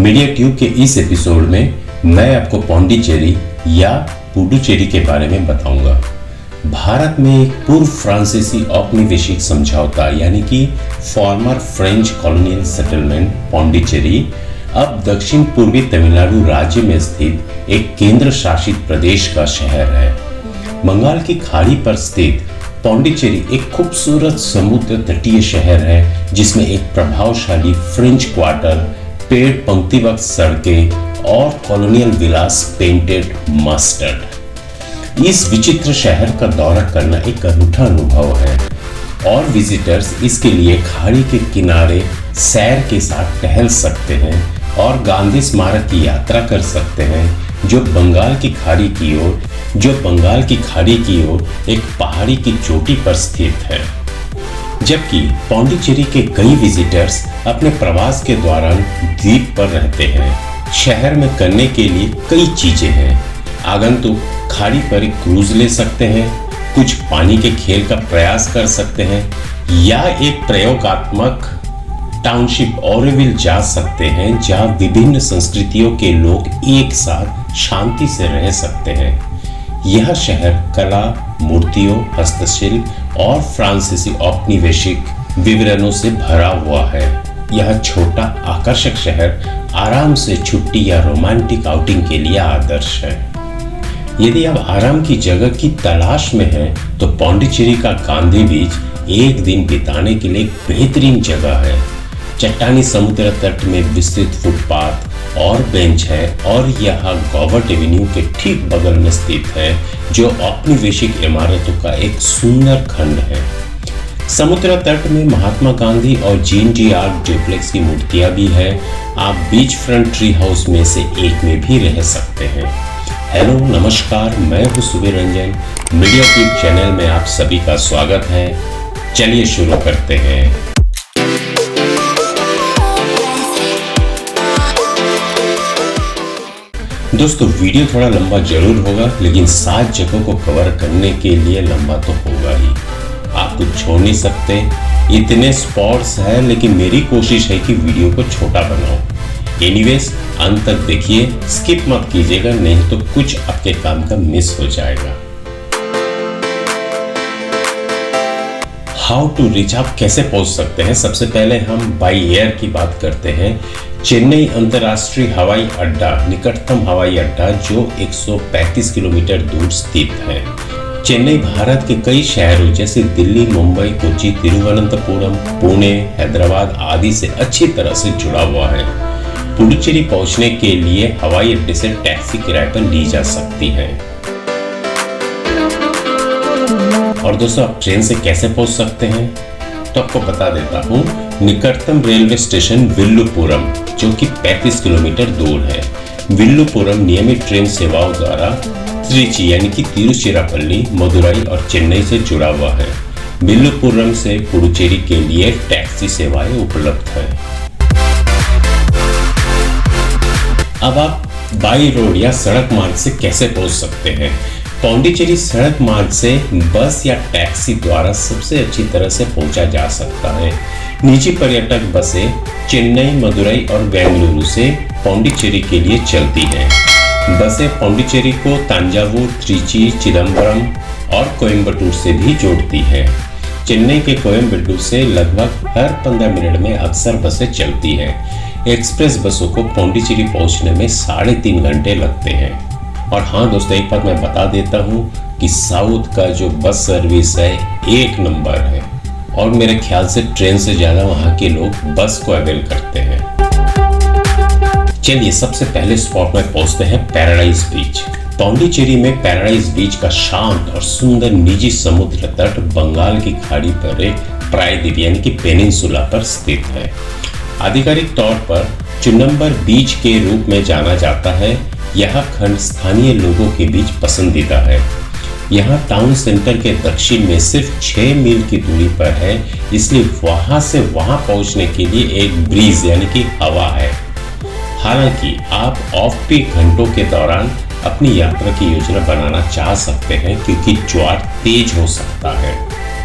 Media tube के इस episode में मैं आपको पौंडीचेरी या पुडुचेरी के बारे में बताऊंगा। भारत में एक पूर्व फ्रांसीसी औपनिवेशिक समझौता यानी कि farmer French colonial settlement Pondicherry अब दक्षिण पूर्वी तमिलनाडु राज्य में स्थित एक केंद्र शासित प्रदेश का शहर है। बंगाल की खाड़ी पर स्थित पौंडीचेरी एक खूबसूरत समुद्र तटीय शहर है जिसमें एक प्रभावशाली फ्रेंच क्वार्टर, पेड़ पंक्तिबद्ध सड़कें और कॉलोनियल विलास पेंटेड मस्टर्ड। इस विचित्र शहर का दौरा करना एक अनूठा अनुभव है और विजिटर्स इसके लिए खाड़ी के किनारे सैर के साथ टहल सकते हैं और गांधी स्मारक की यात्रा कर सकते हैं जो बंगाल की खाड़ी की ओर एक पहाड़ी की चोटी पर स्थित है। जबकि पौंडीचेरी के कई विजिटर्स अपने प्रवास के दौरान द्वीप पर रहते हैं। शहर में करने के लिए कई चीजें हैं। आगंतुक खाड़ी पर एक क्रूज ले सकते हैं, कुछ पानी के खेल का प्रयास कर सकते हैं या एक प्रयोगात्मक टाउनशिप ऑरोविल जा सकते हैं जहां विभिन्न संस्कृतियों के लोग एक साथ शांति से रह सकते हैं। यह शहर कला, मूर्तियों, हस्तशिल्प और फ्रांसीसी औपनिवेशिक विवरणों से भरा हुआ है। यह छोटा आकर्षक शहर आराम से छुट्टी या रोमांटिक आउटिंग के लिए आदर्श है। यदि आप आराम की जगह की तलाश में हैं, तो पौंडीचेरी का गांधी बीच एक दिन बिताने के लिए एक बेहतरीन जगह है। चट्टानी समुद्र तट में विस्तृत फुटपाथ और बेंच है और यह गॉबर्ट एवेन्यू के ठीक बगल में स्थित है जो औपनिवेशिक इमारतों का एक सुंदर खंड है। समुद्र तट में महात्मा गांधी और जीन डी आर्क डुप्लेक्स की मूर्तियां भी है। आप बीच फ्रंट ट्री हाउस में से एक में भी रह सकते हैं। हेलो नमस्कार, मैं हूं Subir Ranjan. Media tube channel में आप सभी का स्वागत है। चलिए शुरू करते हैं। दोस्तों, वीडियो थोड़ा लंबा जरूर होगा, लेकिन 7 जगहों को कवर करने के लिए लंबा तो होगा ही। आप कुछ छोड़ नहीं सकते, इतने स्पॉट्स हैं, लेकिन मेरी कोशिश है कि वीडियो को छोटा बनाऊं। एनीवेज, अंत तक देखिए, स्किप मत कीजिएगा, नहीं तो कुछ आपके काम का मिस हो जाएगा। हाउ टू रीच, आप कैसे पहुंच सकते हैं? सबसे पहले हम बाई एयर की बात करते हैं। चेन्नई अंतर्राष्ट्रीय हवाई अड्डा निकटतम हवाई अड्डा जो 135 किलोमीटर दूर स्थित है। चेन्नई भारत के कई शहरों जैसे दिल्ली, मुंबई, कोच्चि, तिरुवनंतपुरम, पुणे, हैदराबाद आदि से अच्छी तरह से जुड़ा हुआ है। पुडुचेरी पहुंचने के लिए हवाई अड्डे से टैक्सी किराए पर ली जा सकती है। और दोस्तों, आप ट्रेन से कैसे पहुंच सकते हैं तो आपको बता देता हूं। निकटतम रेलवे स्टेशन विल्लुपुरम जो कि 35 किलोमीटर दूर है। विल्लुपुरम नियमित ट्रेन सेवाओं द्वारा त्रिची यानी कि तिरुचिरापल्ली, मदुरई और चेन्नई से जुड़ा हुआ है। विल्लुपुरम से पुडुचेरी के लिए टैक्सी सेवाएं उपलब्ध है। अब आप बाई रोड या सड़क मार्ग से कैसे पहुंच सकते हैं? पौंडीचेरी सड़क मार्ग से बस या टैक्सी द्वारा सबसे अच्छी तरह से पहुंचा जा सकता है। निजी पर्यटक बसें चेन्नई, मदुरई और बेंगलुरु से पौंडीचेरी के लिए चलती हैं। बसें पौंडीचेरी को तंजावुर, त्रिची, चिदम्बरम और कोयम्बटूर से भी जोड़ती हैं। चेन्नई के कोयम्बटूर से लगभग हर 15 मिनट में अक्सर बसें चलती हैं। एक्सप्रेस बसों को पौंडीचेरी पहुंचने में 3.5 घंटे लगते हैं। और हाँ दोस्तों, एक बात मैं बता देता हूँ कि साउथ का जो बस सर्विस है एक नंबर है और मेरे ख्याल से ट्रेन से ज्यादा वहाँ के लोग बस को अवेल करते हैं। चलिए सबसे पहले स्पॉट में पहुंचते हैं पैराडाइज बीच। पौंडीचेरी में पैराडाइज बीच का शांत और सुंदर निजी समुद्र तट बंगाल की खाड़ी पर एक प्रायद्वीप यानी कि पेनिनसुला पर स्थित है। आधिकारिक तौर पर चुनम्बर बीच के रूप में जाना जाता है। यह खंड स्थानीय लोगों के बीच पसंदीदा है। यहाँ टाउन सेंटर के दक्षिण में सिर्फ 6 मील की दूरी पर है, इसलिए वहां से वहां पहुंचने के लिए एक ब्रीज यानी कि हवा है। हालांकि आप ऑफ पीक घंटों के दौरान अपनी यात्रा की योजना बनाना चाह सकते हैं क्योंकि ज्वार तेज हो सकता है।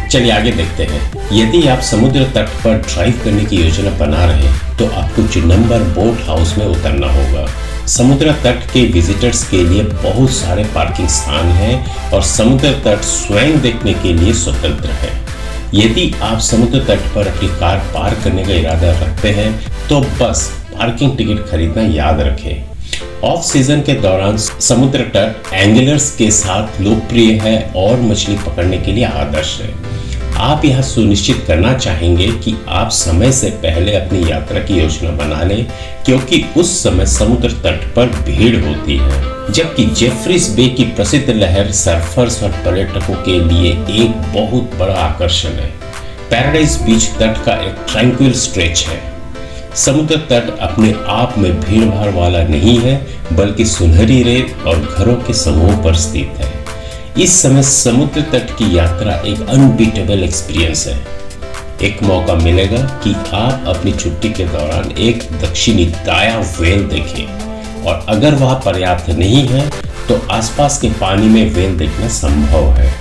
चलिए आगे देखते हैं। यदि आप समुद्र तट पर ड्राइव करने की योजना बना रहे हैं तो आपको चिदम्बर बोट हाउस में उतरना होगा। समुद्र तट के विजिटर्स के लिए बहुत सारे पार्किंग स्थान हैं और समुद्र तट स्वयं देखने के लिए स्वतंत्र है। यदि आप समुद्र तट पर अपनी कार पार्क करने का इरादा रखते हैं तो बस पार्किंग टिकट खरीदना याद रखें। ऑफ सीजन के दौरान समुद्र तट एंगलर्स के साथ लोकप्रिय है और मछली पकड़ने के लिए आदर्श है। आप यह सुनिश्चित करना चाहेंगे कि आप समय से पहले अपनी यात्रा की योजना बना लें, क्योंकि उस समय समुद्र तट पर भीड़ होती है। जबकि जेफरीज बे की प्रसिद्ध लहर सर्फर्स और पर्यटकों के लिए एक बहुत बड़ा आकर्षण है। पैराडाइज बीच तट का एक ट्रैंक्विल स्ट्रेच है। समुद्र तट अपने आप में भीड़ भाड़ वाला नहीं है, बल्कि सुनहरी रेत और घरों के समूह पर स्थित है। इस समय समुद्र तट की यात्रा एक अनबीटेबल एक्सपीरियंस है। एक मौका मिलेगा कि आप अपनी छुट्टी के दौरान एक दक्षिणी दाया व्हेल देखें, और अगर वह पर्याप्त नहीं है तो आसपास के पानी में व्हेल देखना संभव है।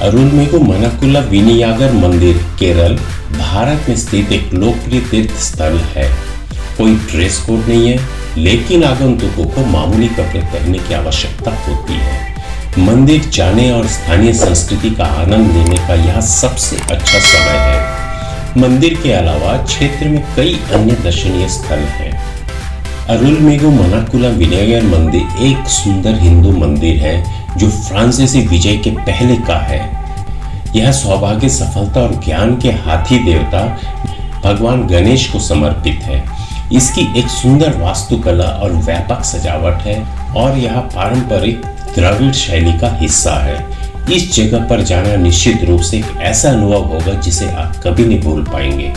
अरुलमेगु मनाकुला विनायगर मंदिर केरल भारत में स्थित एक लोकप्रिय तीर्थ स्थल है। कोई ड्रेस कोड नहीं है, लेकिन आगंतुकों को मामूली कपड़े पहनने की आवश्यकता होती है। मंदिर जाने और स्थानीय संस्कृति का आनंद लेने का यह सबसे अच्छा समय है। मंदिर के अलावा क्षेत्र में कई अन्य दर्शनीय स्थल हैं। अरुलमेगु मनाकुला विनायगर मंदिर एक सुंदर हिंदू मंदिर है जो फ्रांसीसी विजय के पहले का है। यह सौभाग्य, सफलता और ज्ञान के हाथी देवता भगवान गणेश को समर्पित है। इसकी एक सुंदर वास्तुकला और व्यापक सजावट है और यह पारंपरिक द्रविड़ शैली का हिस्सा है। इस जगह पर जाना निश्चित रूप से एक ऐसा अनुभव होगा जिसे आप कभी नहीं भूल पाएंगे।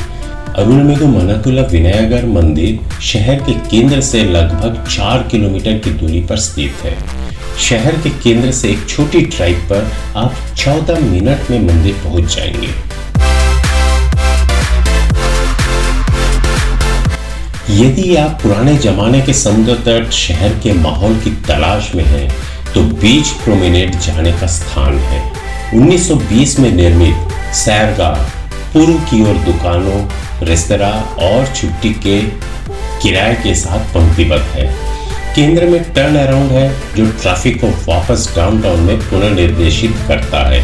अरुलमेगु मनाकुला विनायगर मंदिर शहर के केंद्र से लगभग 4 किलोमीटर की दूरी पर स्थित है। शहर के केंद्र से एक छोटी ड्राइव पर आप 14 मिनट में मंदिर पहुंच जाएंगे। यदि आप पुराने जमाने के समुद्र तट शहर के माहौल की तलाश में हैं, तो बीच प्रोमेनेड जाने का स्थान है। 1920 में निर्मित सैरगाह पूर्व की ओर दुकानों, रेस्तरां और छुट्टी के किराए के साथ पंक्तिबद्ध है। केंद्र में टर्न अराउंड है जो ट्रैफिक को वापस डाउनटाउन में पुनर्निर्देशित करता है।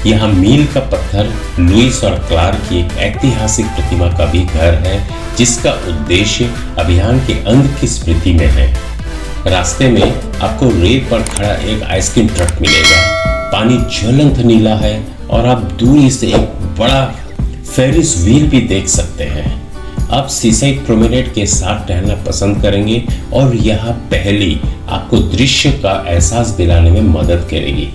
यहाँ मील का पत्थर लुइस और क्लार्क की एक ऐतिहासिक प्रतिमा का भी घर है, जिसका उद्देश्य अभियान के अंत की स्मृति में है। रास्ते में आपको रेत पर खड़ा एक आइसक्रीम ट्रक मिलेगा। पानी ज्वलंत नीला है और आप दूरी से एक बड़ा फेरिस व्हील भी देख सकते हैं। आप सीसाइड प्रोमेनेड के साथ टहलना पसंद करेंगे और यह पहली आपको दृश्य का एहसास दिलाने में मदद करेगी।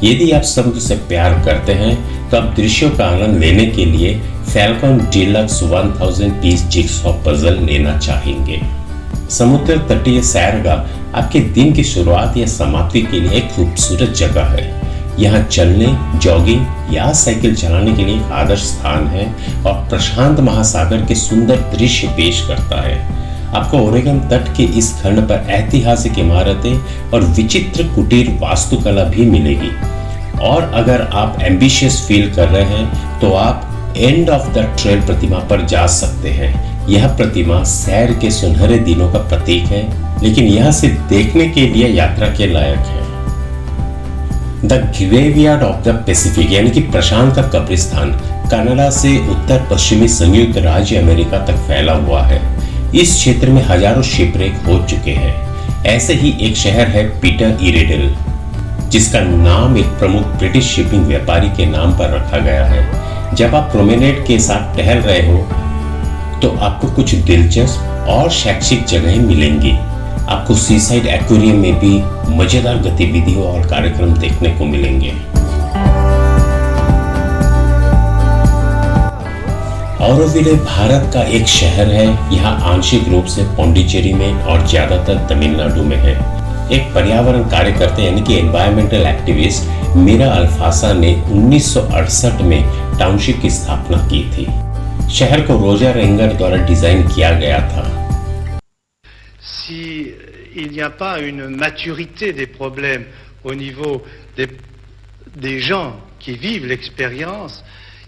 यदि आप समुद्र से प्यार करते हैं तो आप दृश्यों का आनंद लेने के लिए Falcon Deluxe 1000 piece jigsaw puzzle लेना चाहेंगे। समुद्र तटीय सैरगाह आपके दिन की शुरुआत या समाप्ति के लिए एक खूबसूरत जगह है। यहाँ चलने, जॉगिंग या साइकिल चलाने के लिए एक आदर्श स्थान है और प्रशांत महासागर के सुंदर दृश्य पेश करता है। आपको ओरेगन तट के इस खंड पर ऐतिहासिक इमारतें और विचित्र कुटीर वास्तुकला भी मिलेगी। और अगर आप एम्बिशियस फील कर रहे हैं तो आप एंड ऑफ द ट्रेल प्रतिमा पर जा सकते हैं। यह प्रतिमा सैर के सुनहरे दिनों का प्रतीक है, लेकिन यह सिर्फ देखने के लिए यात्रा के लायक है। The graveyard of the Pacific यानी कि प्रशांत का कब्रिस्तान कनाडा से उत्तर पश्चिमी संयुक्त राज्य अमेरिका तक फैला हुआ है। इस क्षेत्र में हजारों शिपरेक हो चुके हैं। ऐसे ही एक शहर है पीटर इरेडल, जिसका नाम एक प्रमुख ब्रिटिश शिपिंग व्यापारी के नाम पर रखा गया है। जब आप प्रोमेनेड के साथ टहल रहे हो तो आपको कुछ दिलचस्प और शैक्षिक जगहें मिलेंगी। आपको सीसाइड एक्वेरियम में भी मजेदार गतिविधियों और कार्यक्रम देखने को मिलेंगे। ऑरोविले भारत का एक शहर है। यह आंशिक रूप से पौंडीचेरी में और ज्यादातर तमिलनाडु में है। एक पर्यावरण कार्यकर्ता यानी कि एनवायरमेंटल एक्टिविस्ट मीरा अल्फासा ने 1968 में टाउनशिप की स्थापना की थी। शहर को रोजर एंगर द्वारा डिजाइन किया गया था। Si il n'y a pas une maturité des problèmes au niveau des gens qui vivent l'expérience,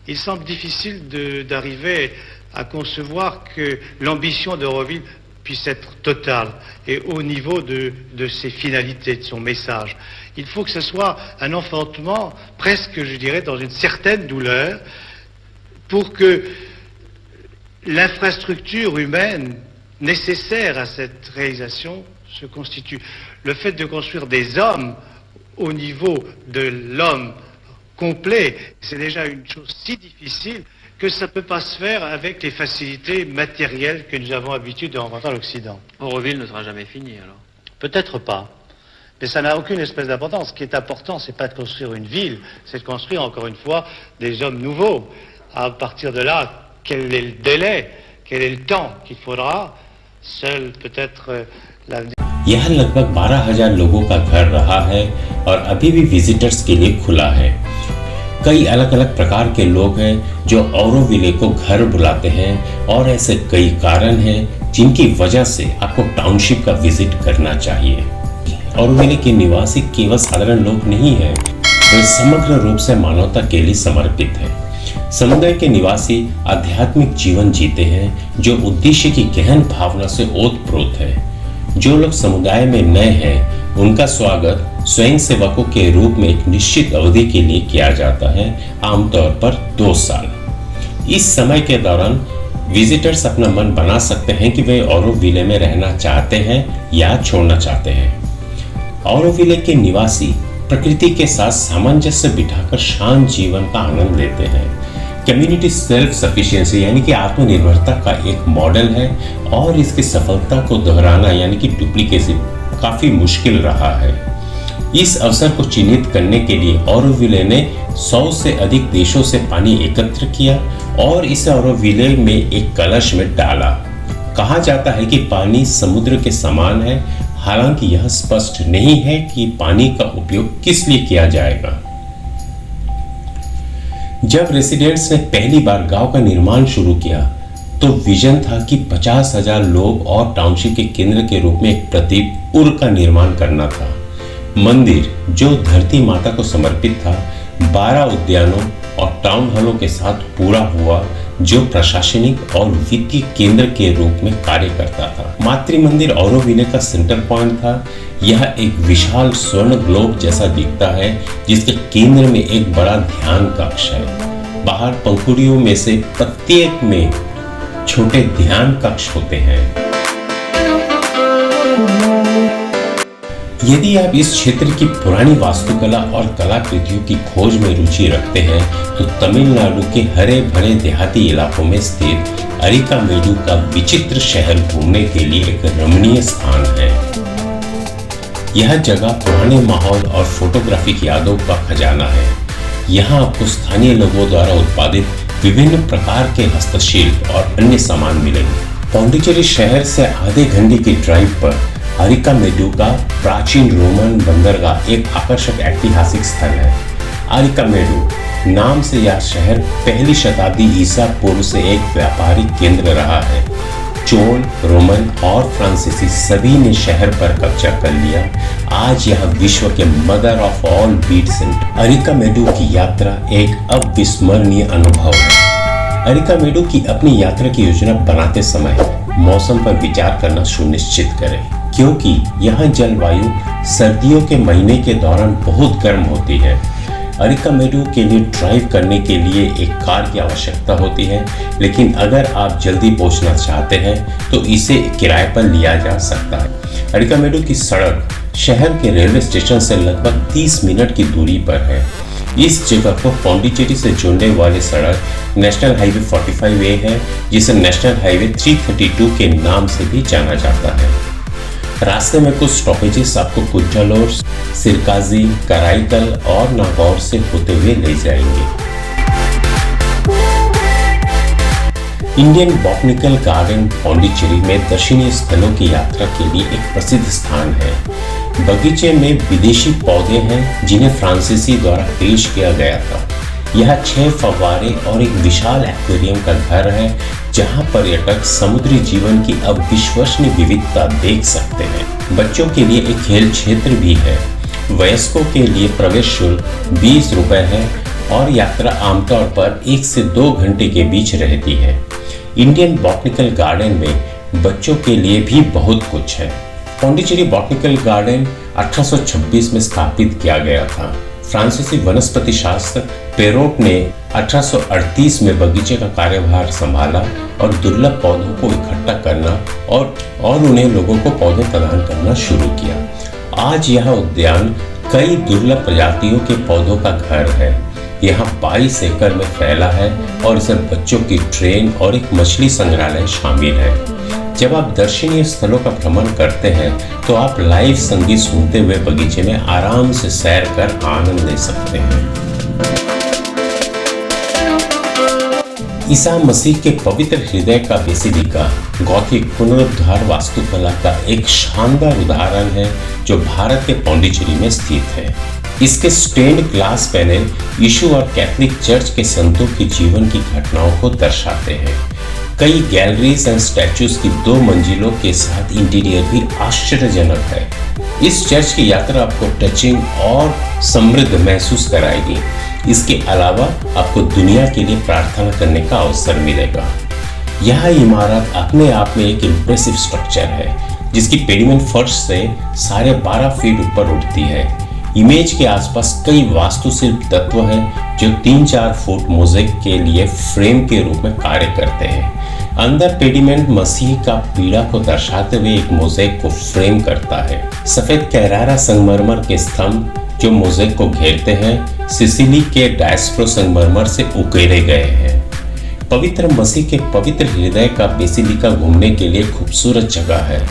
il semble difficile d'arriver à concevoir que l'ambition d'Euroville puisse être totale et au niveau de ses finalités, de son message. Il faut que ce soit un enfantement presque, je dirais, dans une certaine douleur pour que l'infrastructure humaine nécessaire à cette réalisation se constitue. Le fait de construire des hommes au niveau de l'homme complet, c'est déjà une chose si difficile que ça ne peut pas se faire avec les facilités matérielles que nous avons l'habitude de rencontrer à l'Occident. Auroville ne sera jamais fini alors. Peut-être pas. Mais ça n'a aucune espèce d'importance. Ce qui est important, c'est pas de construire une ville, c'est de construire, encore une fois, des hommes nouveaux. À partir de là, quel est le délai, quel est le temps qu'il faudra, seul peut-être l'avenir. यह लगभग 12,000 लोगों का घर रहा है और अभी भी विजिटर्स के लिए खुला है। कई अलग अलग प्रकार के लोग हैं जो ऑरोविले को घर बुलाते हैं और ऐसे कई कारण हैं जिनकी वजह से आपको टाउनशिप का विजिट करना चाहिए। ऑरोविले के निवासी केवल साधारण लोग नहीं हैं, वे समग्र रूप से मानवता के लिए समर्पित हैं। समुदाय के निवासी आध्यात्मिक जीवन जीते हैं जो उद्देश्य की गहन भावना से ओतप्रोत है। जो लोग समुदाय में नए हैं उनका स्वागत स्वयंसेवकों के रूप में एक निश्चित अवधि के लिए किया जाता है, आमतौर पर 2 साल। इस समय के दौरान विजिटर्स अपना मन बना सकते हैं कि वे ऑरोविले में रहना चाहते हैं या छोड़ना चाहते हैं। ऑरोविले के निवासी प्रकृति के साथ सामंजस्य बिठाकर शांत जीवन का आनंद लेते हैं। कम्युनिटी सेल्फ सफिशिएंसी यानी कि आत्मनिर्भरता का एक मॉडल है और इसकी सफलता को दोहराना यानी कि डुप्लीकेसी काफी मुश्किल रहा है। इस अवसर को चिन्हित करने के लिए ऑरोविले ने 100 से अधिक देशों से पानी एकत्र किया और इसे ऑरोविले में एक कलश में डाला। कहा जाता है कि पानी समुद्र के समान है, हालांकि यह स्पष्ट नहीं है कि पानी का उपयोग किस लिए किया जाएगा। जब रेसिडेंट्स ने पहली बार गांव का निर्माण शुरू किया तो विजन था कि 50,000 लोग और टाउनशिप के केंद्र के रूप में एक प्रतीक उर का निर्माण करना था। मंदिर जो धरती माता को समर्पित था 12 उद्यानों और टाउन हॉलों के साथ पूरा हुआ जो प्रशासनिक और वित्तीय केंद्र के रूप में कार्य करता था। मातृ मंदिर ऑरोविले का सेंटर पॉइंट था। यह एक विशाल स्वर्ण ग्लोब जैसा दिखता है जिसके केंद्र में एक बड़ा ध्यान कक्ष है। बाहर पंखुड़ियों में से प्रत्येक में छोटे ध्यान कक्ष होते हैं। यदि आप इस क्षेत्र की पुरानी वास्तुकला और कलाकृतियों की खोज में रुचि रखते हैं तो तमिलनाडु के हरे भरे देहाती इलाकों में स्थित अरिकामेडु का विचित्र शहर घूमने के लिए एक रमणीय स्थान है। यह जगह पुराने माहौल और फोटोग्राफिक यादों का खजाना है। यहाँ आपको स्थानीय लोगों द्वारा उत्पादित विभिन्न प्रकार के हस्तशिल्प और अन्य सामान मिलेंगे। पौंडीचेरी शहर से आधे घंटे की ड्राइव पर अरिकामेडु का प्राचीन रोमन बंदरगाह एक आकर्षक ऐतिहासिक स्थल है। अरिकामेडु नाम से यह शहर पहली शताब्दी ईसा पूर्व से एक व्यापारिक केंद्र रहा है। चोल, रोमन और फ्रांसीसी सभी ने शहर पर कब्जा कर लिया। आज यह विश्व के mother of all bead centre. Arikamedu की यात्रा एक अविस्मरणीय अनुभव है। अरिकामेडु की अपनी यात्रा की योजना बनाते समय मौसम पर विचार करना सुनिश्चित करें क्योंकि यहाँ जलवायु सर्दियों के महीने के दौरान बहुत गर्म होती है। अरिकामेडु के लिए ड्राइव करने के लिए एक कार की आवश्यकता होती है, लेकिन अगर आप जल्दी पहुंचना चाहते हैं तो इसे किराए पर लिया जा सकता है। अरिकामेडु की सड़क शहर के रेलवे स्टेशन से लगभग 30 मिनट की दूरी पर है। इस जगह को पौंडीचेरी से जोड़ने वाली सड़क नेशनल हाईवे 45A है जिसे नेशनल हाईवे 332 के नाम से भी जाना जाता है। रास्ते में कुछ स्टॉपेजेस आपको कुड्डालोर, सिरकाजी, कराईकल और नागौर से होते हुए ले जाएंगे। इंडियन बॉटनिकल गार्डन पौंडीचेरी में दर्शनीय स्थलों की यात्रा के लिए एक प्रसिद्ध स्थान है। बगीचे में विदेशी पौधे हैं जिन्हें फ्रांसीसी द्वारा पेश किया गया था। यह 6 फव्वारे और एक विशाल एक्वेरियम का घर है जहां पर्यटक समुद्री जीवन की अविश्वसनीय विविधता देख सकते हैं। बच्चों के लिए एक खेल क्षेत्र भी है। वयस्कों के लिए प्रवेश शुल्क 20 रुपए है और यात्रा आमतौर पर 1 से 2 घंटे के बीच रहती है। इंडियन बॉटनिकल गार्डन में बच्चों के लिए भी बहुत कुछ है। पौंडीचेरी बॉटनिकल गार्डन 1826 में स्थापित किया गया था। फ्रांसीसी वनस्पति शास्त्र पेरोट ने 1838 में बगीचे का कार्यभार संभाला और दुर्लभ पौधों को इकट्ठा करना और उन्हें लोगों को पौधे प्रदान करना शुरू किया। आज यह उद्यान कई दुर्लभ प्रजातियों के पौधों का घर है। यहाँ 22 एकड़ में फैला है और इसमें बच्चों की ट्रेन और एक मछली संग्रहालय शामिल है। जब आप दर्शनीय स्थलों का भ्रमण करते हैं तो आप लाइव संगीत सुनते हुए बगीचे में आराम से सैर कर आनंद ले सकते हैं। ईसा मसीह के पवित्र हृदय का बेसिलिका गॉथिक पुनरुद्धार वास्तुकला का एक शानदार उदाहरण है जो भारत के पौंडीचेरी में स्थित है। इसके स्टेन्ड ग्लास पैनल यीशु और कैथोलिक चर्च के संतों के जीवन की घटनाओं को दर्शाते हैं। कई गैलरीज एंड स्टैचूज की 2 मंजिलों के साथ इंटीरियर भी आश्चर्यजनक है। इस चर्च की यात्रा आपको टचिंग और समृद्ध महसूस कराएगी। इसके अलावा आपको दुनिया के लिए प्रार्थना करने का अवसर मिलेगा। यह इमारत अपने आप में एक इम्प्रेसिव स्ट्रक्चर है जिसकी पेडिमेंट फर्श से 12.5 फीट ऊपर उठती है। इमेज के आसपास कई वास्तुशिल्प तत्व हैं जो 3-4 फुट मोज़ेक के लिए फ्रेम के रूप में कार्य करते हैं। अंदर पेडिमेंट मसीह का पीड़ा को दर्शाते हुए एक मोज़ेक को फ्रेम करता है। सफेद कैरारा संगमरमर के स्तंभ जो मोज़ेक को घेरते हैं सिसिली के डायस्प्रो संगमरमर से उकेरे गए हैं। पवित्र मसीह के पवित्र हृदय का बेसिलिका घूमने के लिए खूबसूरत जगह है।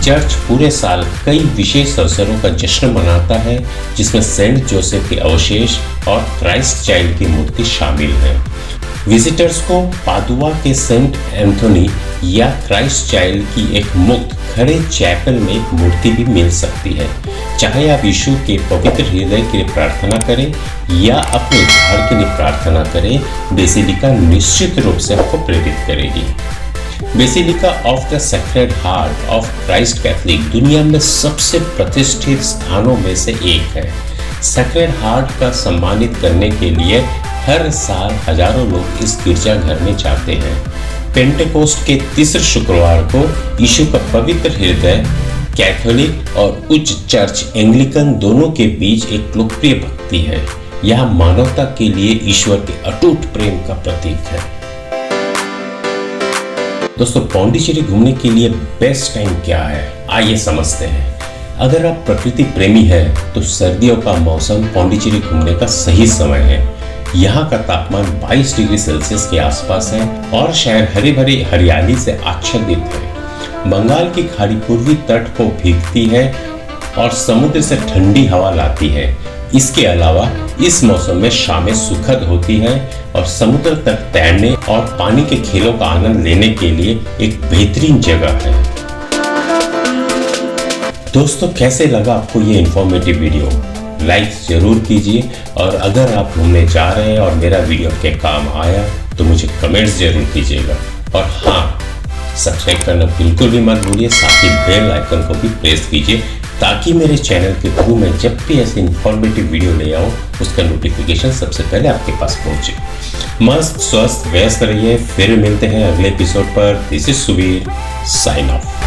चर्च पूरे साल कई विशेष अवसरों का जश्न मनाता है जिसमें सेंट जोसेफ के अवशेष और क्राइस्ट चाइल्ड की मूर्ति शामिल है। विजिटर्स को पादुआ के सेंट एंथोनी या क्राइस्ट चाइल्ड की एक मुक्त खड़े चैपल में एक मूर्ति भी मिल सकती है। चाहे आप यीशु के पवित्र हृदय के लिए प्रार्थना करें या अपने उद्धार के लिए प्रार्थना करें, बेसिलिका निश्चित रूप से आपको प्रेरित करेगी। Basilica of the sacred heart of Christ Catholic दुनिया में सबसे प्रतिष्ठित स्थानों में से एक है। सेक्रेड हार्ट का सम्मानित करने के लिए हर साल हजारों लोग इस गिरजाघर में जाते हैं। पेंटेकोस्ट के तीसरे शुक्रवार को यीशु का पवित्र हृदय कैथोलिक और उच्च चर्च एंग्लिकन दोनों के बीच एक लोकप्रिय भक्ति है। यह मानवता के लिए ईश्वर के अटूट प्रेम का प्रतीक है। दोस्तों, पौंडीचेरी घूमने के लिए बेस्ट टाइम क्या है, आइए समझते हैं। अगर आप प्रकृति प्रेमी हैं तो सर्दियों का मौसम पौंडीचेरी घूमने का सही समय है। यहाँ का तापमान 22 डिग्री सेल्सियस के आसपास है और शहर हरी भरी हरियाली से आच्छादित है। बंगाल की खाड़ी पूर्वी तट को भीगती है और समुद्र से ठंडी हवा लाती है। इसके अलावा इस मौसम में शामें सुखद होती हैं और समुद्र तक तैरने और पानी के खेलों का आनंद लेने के लिए एक बेहतरीन जगह है। दोस्तों, कैसे लगा आपको ये इंफॉर्मेटिव वीडियो? लाइक जरूर कीजिए और अगर आप घूमने जा रहे हैं और मेरा वीडियो के काम आया तो मुझे कमेंट्स जरूर कीजिएगा। और हाँ, सब्सक्राइब करना बिल्कुल भी मत भूलिए, साथ ही बेल आइकन को भी प्रेस कीजिए ताकि मेरे चैनल के थ्रू मैं जब भी ऐसे इंफॉर्मेटिव वीडियो ले आऊँ उसका नोटिफिकेशन सबसे पहले आपके पास पहुँचे। मस्त स्वस्थ व्यस्त रहिए। फिर मिलते हैं अगले एपिसोड पर। This is Subir, sign of.